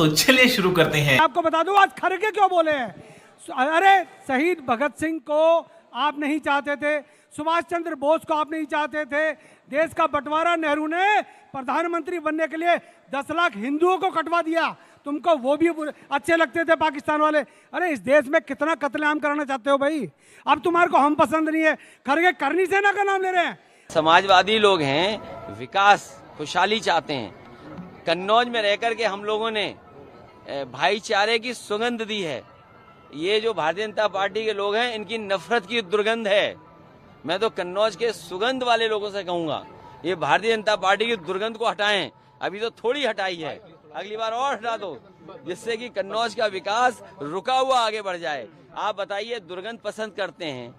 तो चलिए शुरू करते हैं। आपको बता दूं आज खड़गे क्यों बोले हैं। अरे शहीद भगत सिंह को आप नहीं चाहते थे, सुभाष चंद्र बोस को आप नहीं चाहते थे, देश का बंटवारा नेहरू ने प्रधानमंत्री बनने के लिए 10 लाख हिंदुओं को कटवा दिया, तुमको वो भी अच्छे लगते थे पाकिस्तान वाले। अरे इस देश में कितना कत्लेआम कराना चाहते हो भाई, अब तुम्हारे को हम पसंद नहीं है, खड़गे करनी सेना का नाम ले रहे हैं। समाजवादी लोग हैं, विकास खुशहाली चाहते हैं। कन्नौज में रहकर के हम लोगों ने भाईचारे की सुगंध दी है। ये जो भारतीय जनता पार्टी के लोग हैं, इनकी नफरत की दुर्गंध है। मैं तो कन्नौज के सुगंध वाले लोगों से कहूंगा, ये भारतीय जनता पार्टी की दुर्गंध को हटाएं। अभी तो थोड़ी हटाई है, अगली बार और हटा दो, जिससे कि कन्नौज का विकास रुका हुआ आगे बढ़ जाए। आप बताइए, दुर्गंध पसंद करते हैं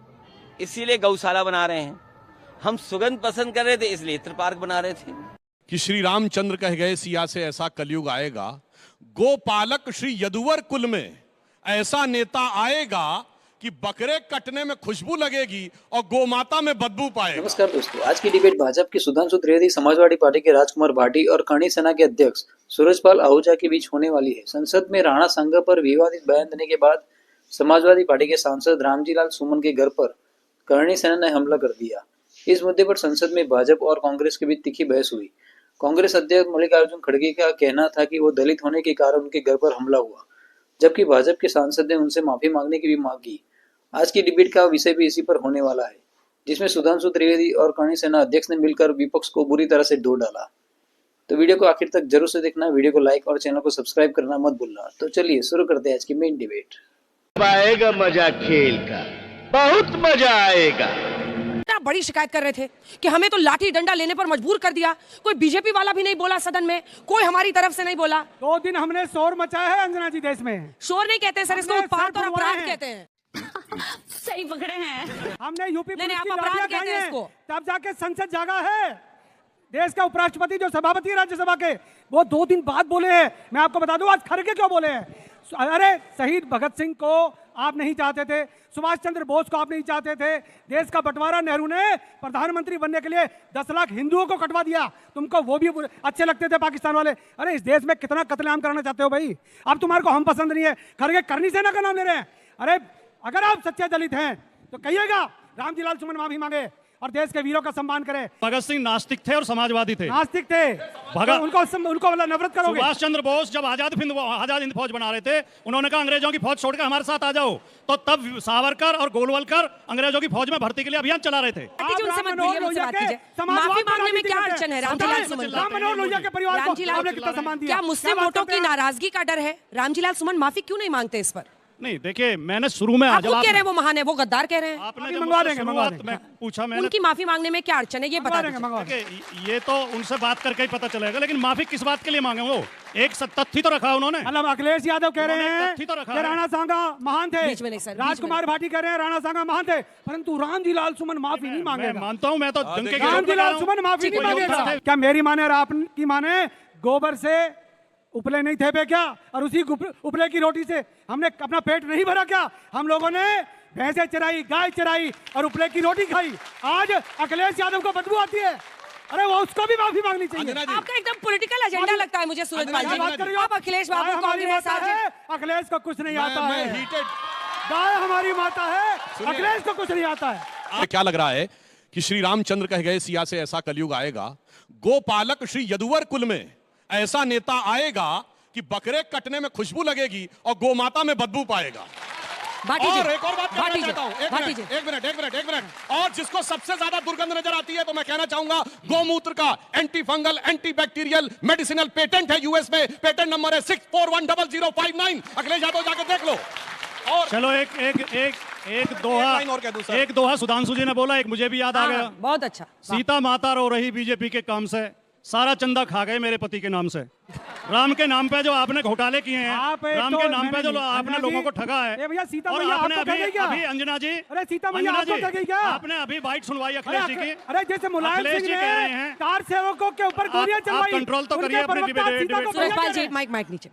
इसीलिए गौशाला बना रहे हैं, हम सुगंध पसंद कर रहे थे इसलिए इत्र पार्क बना रहे थे। कि श्री रामचंद्र कह गए सिया से ऐसा कलयुग आएगा, गोपालक श्री यदुवर कुल में ऐसा नेता आएगा कि बकरे कटने में खुशबू लगेगी और गोमाता में बदबू पाएगा। नमस्कार दोस्तों, आज की डिबेट भाजपा के सुधांशु त्रिवेदी, समाजवादी पार्टी के राजकुमार भाटी और करणी सेना के अध्यक्ष सूरजपाल आहूजा के बीच होने वाली है। संसद में राणा संघ पर विवादित बयान देने के बाद समाजवादी पार्टी के सांसद रामजी लाल सुमन के घर पर करणी सेना ने हमला कर दिया। इस मुद्दे पर संसद में भाजपा और कांग्रेस के बीच तीखी बहस हुई। कांग्रेस अध्यक्ष मल्लिकार्जुन खड़गे का कहना था कि वो दलित होने के कारण उनके घर पर हमला हुआ, जबकि भाजपा के सांसद ने उनसे माफी मांगने की भी मांग की। आज की डिबेट का विषय भी इसी पर होने वाला है, जिसमें सुधांशु त्रिवेदी और करणी सेना अध्यक्ष ने मिलकर विपक्ष को बुरी तरह से धो डाला। तो वीडियो को आखिर तक जरूर से देखना, वीडियो को लाइक और चैनल को सब्सक्राइब करना मत भूलना। तो चलिए शुरू करते हैं आज की मेन डिबेट। आएगा मजा खेल का, बहुत मजा आएगा। बड़ी शिकायत कर रहे थे कि हमें तो लाठी डंडा लेने पर मजबूर कर दिया, कोई बीजेपी वाला भी नहीं बोला सदन में, कोई हमारी तरफ से नहीं बोला। 2 दिन हमने शोर मचाया है अंजना जी देश में। शोर नहीं कहते सर, इसको उत्पात और अपराध कहते हैं। सही पकड़े हैं। हमने यूपी पुलिस आप की अपराध लाठियां कहते खाई हैं हैं, इसको। तब जाके संसद जागा है। देश का उपराष्ट्रपति जो सभापति है राज्यसभा के, वो 2 दिन बाद बोले हैं। मैं आपको बता दूं आज खड़गे क्यों बोले हैं। अरे शहीद भगत सिंह को आप नहीं चाहते थे, सुभाष चंद्र बोस को आप नहीं चाहते थे, देश का बंटवारा नेहरू ने प्रधानमंत्री बनने के लिए 10 लाख हिंदुओं को कटवा दिया, तुमको वो भी अच्छे लगते थे पाकिस्तान वाले। अरे इस देश में कितना कत्लेआम कराना चाहते हो भाई, अब तुम्हारे को हम पसंद नहीं है, खड़गे करनी सेना का नाम ले रहे हैं। अरे अगर आप सच्चे दलित हैं तो कहिएगा रामजी लाल सुमन माफी मांगे और देश के वीरों का सम्मान करें। भगत सिंह नास्तिक थे और समाजवादी थे। नास्तिक थे, तो उनको नफरत करोगे। सुभाष चंद्र बोस जब आजाद हिंद फौज बना रहे थे, उन्होंने कहा अंग्रेजों की फौज छोड़कर हमारे साथ आ जाओ, तो तब सावरकर और गोलवलकर अंग्रेजों की फौज में भर्ती के लिए अभियान चला रहे थे। माफी मांगने में क्या अड़चन है रामजीलाल सुमन? क्या मुस्लिम वोटों की नाराजगी का डर है? रामजीलाल सुमन माफी क्यों नहीं मांगते इस पर? नहीं, देखिए मैंने शुरू में आप कह रहे हैं वो महान है, वो गद्दार कह रहे हैं। आपने मंगवा देंगे पूछा, मैंने उनकी माफी मांगने में क्या अड़चन है ये बता दीजिए। ये तो उनसे बात करके ही पता चलेगा, लेकिन माफी किस बात के लिए मांगे? वो एक तथ्य तो रखा उन्होंने। मतलब अखिलेश यादव कह रहे हैं कि राणा सांगा महान थे, राजकुमार भाटी कह रहे हैं राणा सांगा महान थे, परंतु रामजी लाल सुमन माफी नहीं मांगेगा। मानता हूँ मैं तो, रामजी लाल सुमन माफी नहीं मांगेगा। क्या मेरी माने और आपकी माने गोबर से उपले नहीं थे पे क्या, और उसी उपले की रोटी से हमने अपना पेट नहीं भरा क्या? हम लोगों ने भैंसे चराई, गाय चराई और उपले की रोटी खाई। आज अखिलेश यादव को बदबू आती है, अरे वो उसको भी माफी मांगनी चाहिए। आपका एकदम पॉलिटिकल एजेंडा लगता है मुझे सूरजपाल जी। आप अखिलेश बाबू कांग्रेस अखिलेश को कुछ नहीं आता है, गाय हमारी माता है, अखिलेश को कुछ नहीं आता है। क्या लग रहा है कि श्री रामचंद्र कह गए सिया से ऐसा कलयुग आएगा, गोपालक श्री यदुवर कुल में ऐसा नेता आएगा कि बकरे कटने में खुशबू लगेगी और गोमाता में बदबू पाएगा। और एक और बात कहना चाहता हूं, एक मिनट। और जिसको सबसे ज्यादा दुर्गंध नजर आती है, तो मैं कहना चाहूंगा गोमूत्र का anti fungal anti bacterial medicinal patent है यूएस में, पेटेंट नंबर है 641005 अखिलेश यादव जाकर देख लो। और चलो एक दोहा सुधांशु जी ने बोला, एक मुझे भी याद आ गया। बहुत अच्छा। सीता माता रो रही बीजेपी के काम से, सारा चंदा खा गए मेरे पति के नाम से। राम के नाम पे जो आपने घोटाले किए हैं, राम के नाम पे जो आपने लोगों को ठगा है, और आपने अभी अंजना जी, अरे सीता मैया आपको ठगी क्या? आपने अभी बाइट सुनवाई अखिलेश जी की। अरे जैसे मुलायम सिंह ने कार सेवकों के ऊपर गोलियां चलवाई, कंट्रोल तो करिए अपने सूरजपाल जी, माइक नीचे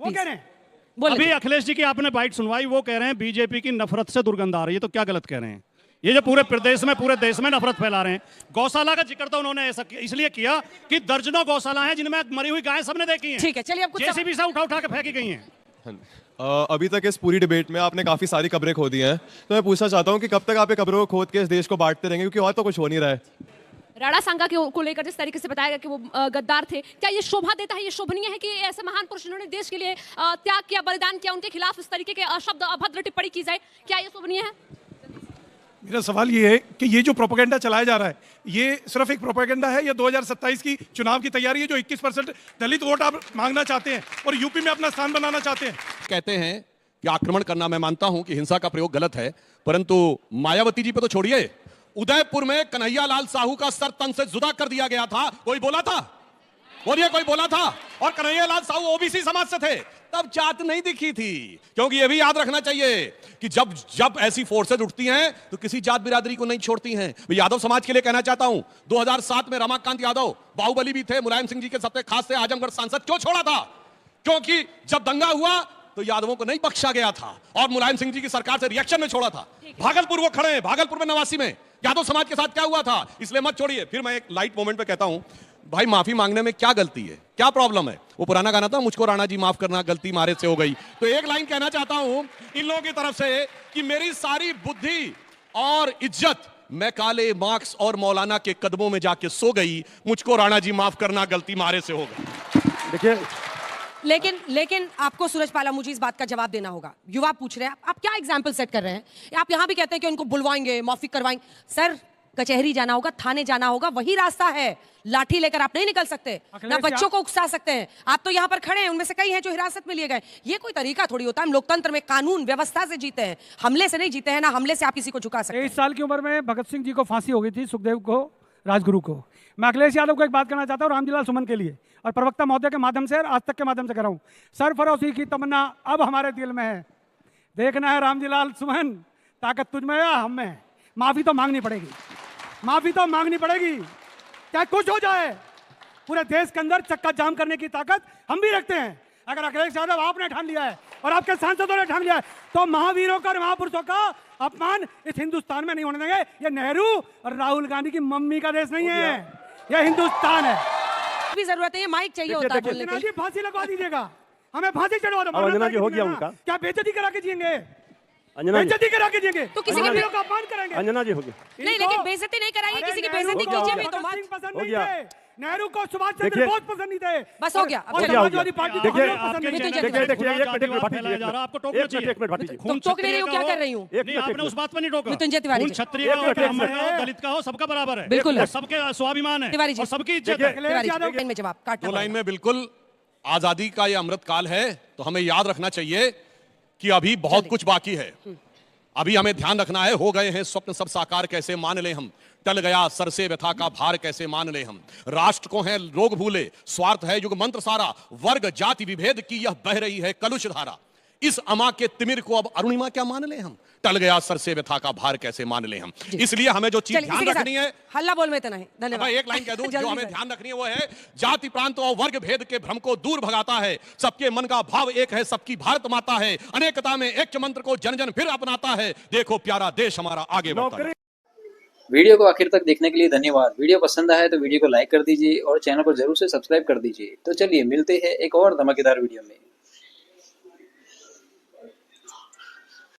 अभी अखिलेश जी की आपने बाइट सुनवाई, वो कह रहे हैं बीजेपी की नफरत से दुर्गंध आ रही है, तो क्या गलत कह रहे हैं? ये जो पूरे प्रदेश में, पूरे देश में नफरत फैला रहे हैं। गौशाला का जिक्र तो उन्होंने ऐसा इसलिए किया कि दर्जनों गौशाला हैं जिनमें मरी हुई गायें सबने देखी हैं। ठीक है, चलिए अब कुछ जेसीबी से उठा उठा के फेंकी गई हैं। अभी तक इस पूरी डिबेट में आपने काफी सारी खबरें खो दी हैं, तो मैं पूछना चाहता हूं कि कब तक आप ये खबरों को खोद के इस देश को बांटते रहेंगे, क्योंकि और तो कुछ हो नहीं रहा है। राणा सांगा को लेकर जिस तरीके से बताया गया कि वो गद्दार थे, क्या ये शोभा देता है, ये शोभनीय है कि ऐसे महान पुरुष जिन्होंने देश के लिए त्याग किया, बलिदान किया, उनके खिलाफ इस तरीके के अशब्द अभद्र टिप्पणी की जाए, क्या ये शोभनीय है? मेरा सवाल ये है कि ये जो प्रोपेगेंडा चलाया जा रहा है, ये सिर्फ एक प्रोपेगेंडा है या 2027 की चुनाव की तैयारी है, जो 21% दलित वोट आप मांगना चाहते हैं और यूपी में अपना स्थान बनाना चाहते हैं? कहते हैं कि आक्रमण करना, मैं मानता हूं कि हिंसा का प्रयोग गलत है, परंतु मायावती जी पे तो छोड़िए, उदयपुर में कन्हैया लाल साहू का सर तन से जुदा कर दिया गया था, कोई बोला था? बोलिए, कोई बोला था? और कन्हैया लाल साहू ओबीसी समाज से थे, तब जात नहीं दिखी थी। क्योंकि यह भी याद रखना चाहिए कि जब जब ऐसी फोर्सेज उठती हैं तो किसी जात बिरादरी को नहीं छोड़ती हैं। मैं यादव समाज के लिए कहना चाहता हूं, 2007 में रमाकांत यादव बाहुबली भी थे, मुलायम सिंह जी के सबसे खास थे, आजमगढ़ सांसद क्यों छोड़ा था? क्योंकि जब दंगा हुआ तो यादवों को नहीं बख्शा गया था और मुलायम सिंह जी की सरकार से रिएक्शन में छोड़ा था। भागलपुर वो खड़े हैं, भागलपुर में 89 में यादव समाज के साथ क्या हुआ था, इसलिए मत छोड़िए। फिर मैं एक लाइट मोमेंट पे कहता हूं, भाई माफी मांगने में क्या गलती है, क्या प्रॉब्लम है? वो पुराना गाना था, मुझको राणा जी माफ करना, गलती मारे से हो गई। तो एक लाइन कहना चाहता हूं इन लोगों की तरफ से कि मेरी सारी बुद्धि और इज्जत मैं काले मार्क्स और मौलाना के कदमों में जाके सो गई, मुझको राणा जी माफ करना, गलती मारे से हो गई। देखिए, लेकिन आपको सूरजपाल अमूजी इस बात का जवाब देना होगा। युवा पूछ रहे हैं, आप क्या एग्जाम्पल सेट कर रहे हैं? आप यहां भी कहते हैं कि उनको बुलवाएंगे, माफी करवाएंगे। सर, कचहरी जाना होगा, थाने जाना होगा, वही रास्ता है। लाठी लेकर आप नहीं निकल सकते, ना बच्चों को उकसा सकते हैं। आप तो यहाँ पर खड़े हैं, उनमें से कई हैं जो हिरासत में लिए गए। ये कोई तरीका थोड़ी होता है। हम लोकतंत्र में कानून व्यवस्था से जीते हैं, हमले से नहीं जीते हैं, ना हमले से आप किसी को झुका सकते हैं। 23 साल की उम्र में भगत सिंह जी को फांसी हो गई थी, सुखदेव को, राजगुरु को। मैं अखिलेश यादव को एक बात कहना चाहता हूँ, रामजीलाल सुमन के लिए और प्रवक्ता महोदय के माध्यम से, आज तक के माध्यम से कह रहा हूँ, सरफरोशी की तमन्ना अब हमारे दिल में है। देखना है रामजीलाल सुमन, ताकत तुझ में या हम में। माफी तो मांगनी पड़ेगी, माफी तो मांगनी पड़ेगी, चाहे कुछ हो जाए। पूरे देश के अंदर चक्का जाम करने की ताकत हम भी रखते हैं। अगर अखिलेश यादव आपने ठान लिया है और आपके सांसदों ने ठान लिया है, तो महावीरों का और महापुरुषों का अपमान इस हिंदुस्तान में नहीं होने देंगे। ये नेहरू और राहुल गांधी की मम्मी का देश नहीं है, यह हिंदुस्तान है। भी जरूरत है, ये माइक चाहिए होता है बोलने के लिए। फांसी लगवा दीजिएगा, हमें फांसी चढ़वा दो। अंजना जी हो गया उनका, क्या बेइज्जती करा के जिएंगे? अंजना जी बेइज्जती करा के जिएंगे तो किसी के का अपमान करेंगे? अंजना जी हो गया। नहीं, लेकिन बेइज्जती नहीं कराइए, किसी की बेइज्जती कीजिए भी तो मत। पसंद हो नहीं गया। थे, नेहरू को सुभाष चंद्र बोस पसंद नहीं थे। बस हो गया, और समाजवादी पार्टी को देखिए, हम लोग पसंद नहीं थे। देखिए, एक मिनट भाटी जी, आपको टोकना चाहिए। एक मिनट भाटी जी, तुम टोक नहीं रही हो, क्या कर रही हूँ? नहीं, आपने उस बात पर नहीं टोका। मृत्युंजय तिवारी जी। क्षत्रिय का हो, ब्राह्मण का हो, दलित का हो, सबका बराबर है। बिल्कुल। और सबके स्वाभिमान है तिवारी जी। और सबकी इज्जत है। तिवारी जी, लाइन में जवाब काटना दो लाइन पड़ेगा। में बिल्कुल, आजादी का ये अमृत काल है, तो हमें याद रखना चाहिए कि अभी बहुत कुछ बाकी है। अभी हमें ध्यान रखना है, हो गए हैं स्वप्न सब साकार, कैसे मान ले हम, टल गया सर से व्यथा का भार, कैसे मान ले हम। राष्ट्र को है लोग भूले, स्वार्थ है युग मंत्र सारा, वर्ग जाति विभेद की यह बह रही है कलुष धारा। इस अमा के तिमिर को अब अरुणिमा क्या मान ले हम, टल गया सर से व्यथा का भार, कैसे मान ले हम। इसलिए हमें जो चीज ध्यान रखनी है, हल्ला बोल में इतना है। धन्यवाद। एक लाइन कह दूं, जो हमें ध्यान रखनी है वो है, जाति प्रांत और वर्ग भेद के भ्रम को दूर भगाता है, सबके मन का भाव एक है, सबकी भारत माता है, अनेकता में एक मंत्र को जन जन फिर अपनाता है, देखो प्यारा देश हमारा आगे बढ़ता है। वीडियो को आखिर तक देखने के लिए धन्यवाद। वीडियो पसंद आया तो वीडियो को लाइक कर दीजिए और चैनल को जरूर से सब्सक्राइब कर दीजिए। तो चलिए मिलते हैं एक और धमाकेदार वीडियो में।